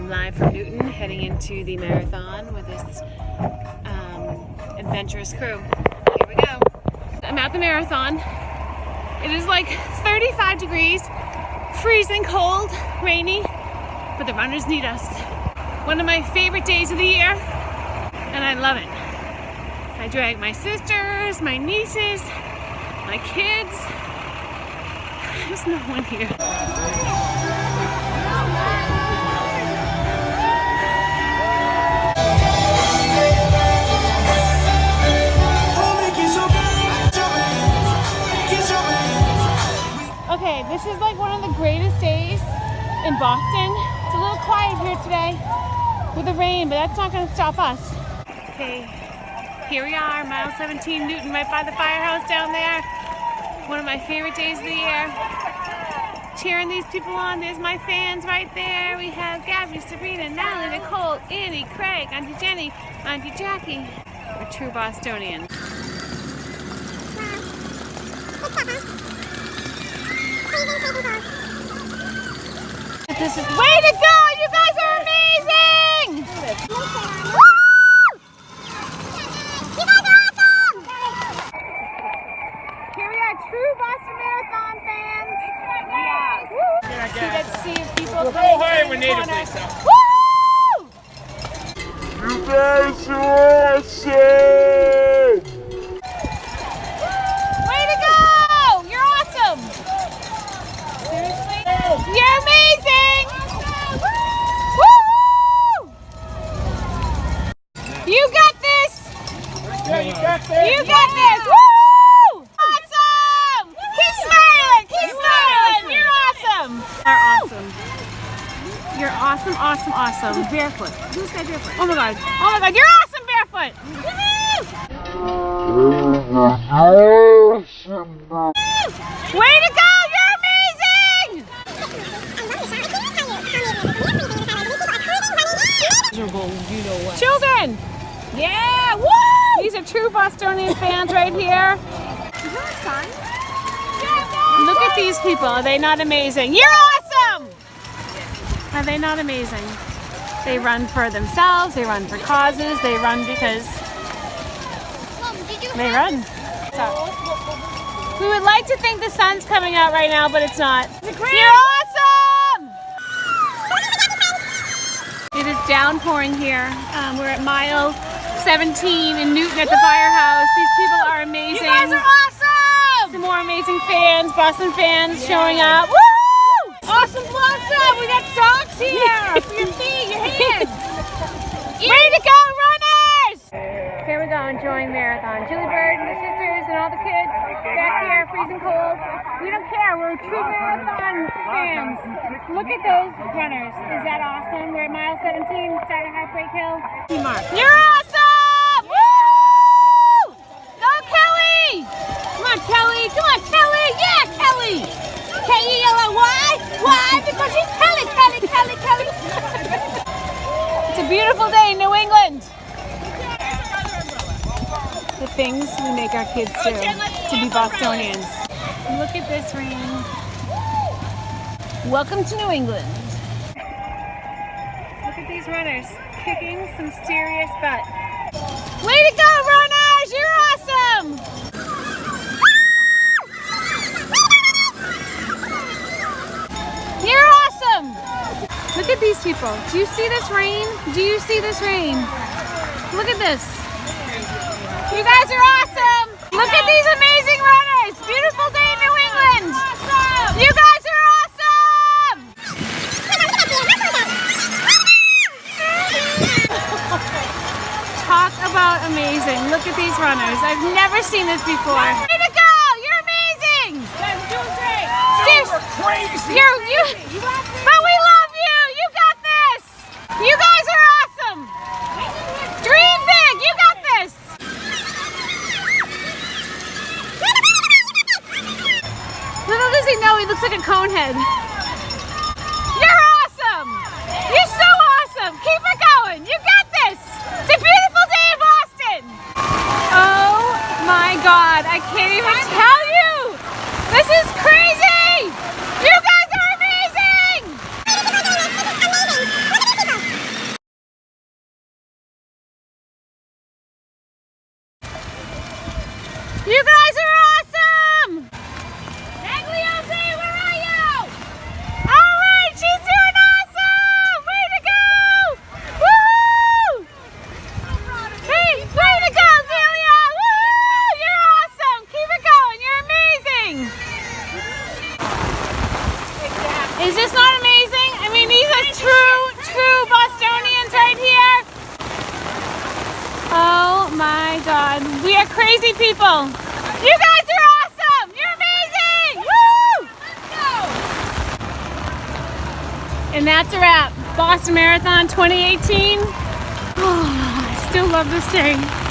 I'm live from Newton, heading into the marathon with this adventurous crew. Here we go. I'm at the marathon. It is like 35 degrees, freezing cold, rainy, but the runners need us. One of my favorite days of the year, and I love it. I drag my sisters, my nieces, my kids. There's no one here. Okay, this is like one of the greatest days in Boston. It's a little quiet here today with the rain, but that's not going to stop us. Okay, here we are, mile 17, Newton, right by the firehouse down there. One of my favorite days of the year. Cheering these people on. There's my fans right there. We have Gabby, Sabrina, Natalie, Nicole, Annie, Craig, Auntie Jenny, Auntie Jackie. We're true Bostonians. This is way to go! You guys are amazing! Woo! You guys are awesome! Here we are, true Boston Marathon fans. Yeah. Woo! See that sea of people. We'll go higher when native, please. Woo! You guys are awesome! Way to go! You're awesome! Seriously? You're amazing! Woo! You got this! Yeah, you got this! You got this! Woo! Awesome! Keep smiling! Keep smiling! You're awesome! You're awesome. You're awesome, awesome, awesome. Barefoot. Who's got barefoot? Oh my god. Oh my god, you're awesome barefoot! Woohoo! Way to go! You're amazing! Children! Yeah! Woo! These are true Bostonian fans right here. Is there a sign? Look at these people. Are they not amazing? You're awesome! Are they not amazing? They run for themselves. They run for causes. They run because they run. So, we would like to think the sun's coming out right now, but it's not. You're awesome! It is downpouring here. We're at mile 17 in Newton at the firehouse. These people are amazing. You guys are awesome! Some more amazing fans, Boston fans showing up. Woo! Awesome blossom! We got socks here for your feet, your hands. Way to go, runners! Here we go, enjoying marathon. Julie Bird and the sisters and all the kids back here, freezing cold. We don't care. We're true marathon fans. Look at those runners. Is that awesome? We're at mile 17, starting Heartbreak Hill. You're awesome! Woo! Go, Kelly! Come on, Kelly. Come on, Kelly. Yeah, Kelly. K-E-L-L-Y? Why? Because she's Kelly, Kelly, Kelly, Kelly. It's a beautiful day in New England. The things we make our kids do to be Bostonians. Look at this rain. Welcome to New England. Look at these runners kicking some serious butt. Way to go, runners! You're awesome! You're awesome! Look at these people. Do you see this rain? Do you see this rain? Look at this. You guys are awesome! Look at these amazing runners! Beautiful day in New England! Awesome! You guys are awesome! Talk about amazing. Look at these runners. I've never seen this before. Way to go! You're amazing! Yeah, we're doing great! Seriously. We're crazy! But we love you! You got this! You guys are awesome! Dream big! You got this! Little does he know he looks like a cone head. You're awesome! You're so awesome! Keep it going! You got this! It's a beautiful day in Boston! Oh my god, I can't even tell you! This is crazy! You guys are amazing! Is this not amazing? I mean, these are true Bostonians right here. Oh my God. We are crazy people. You guys are awesome. You're amazing. Woo! And that's a wrap. Boston Marathon 2018. Oh, I still love this day.